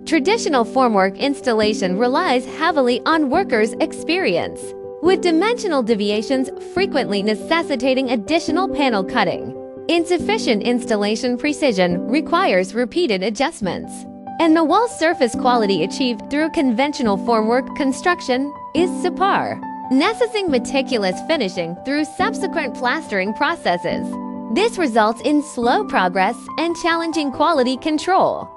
Traditional formwork installation relies heavily on workers' experience, with dimensional deviations frequently necessitating additional panel cutting. Insufficient installation precision requires repeated adjustments, and the wall surface quality achieved through conventional formwork construction is subpar, necessitating meticulous finishing through subsequent plastering processes. This results in slow progress and challenging quality control.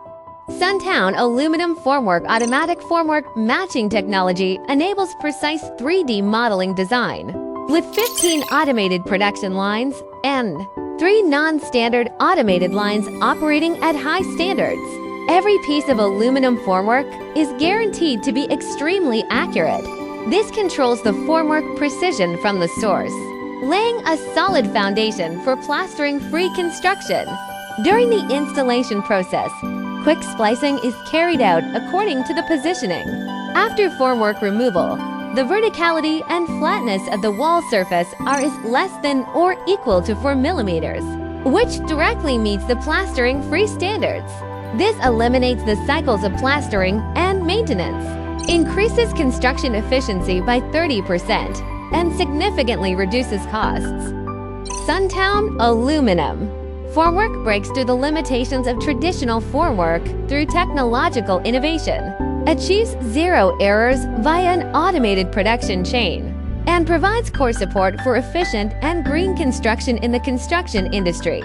Suntown Aluminum Formwork automatic formwork matching technology enables precise 3D modeling design, with 15 automated production lines and 3 non-standard automated lines operating at high standards. Every piece of aluminum formwork is guaranteed to be extremely accurate. This controls the formwork precision from the source, laying a solid foundation for plastering-free construction. During the installation process, quick splicing is carried out according to the positioning. After formwork removal, the verticality and flatness of the wall surface are less than or equal to 4 millimeters, which directly meets the plastering-free standards. This eliminates the cycles of plastering and maintenance, increases construction efficiency by 30%, and significantly reduces costs. Suntown Aluminum Formwork breaks through the limitations of traditional formwork through technological innovation, achieves zero errors via an automated production chain, and provides core support for efficient and green construction in the construction industry.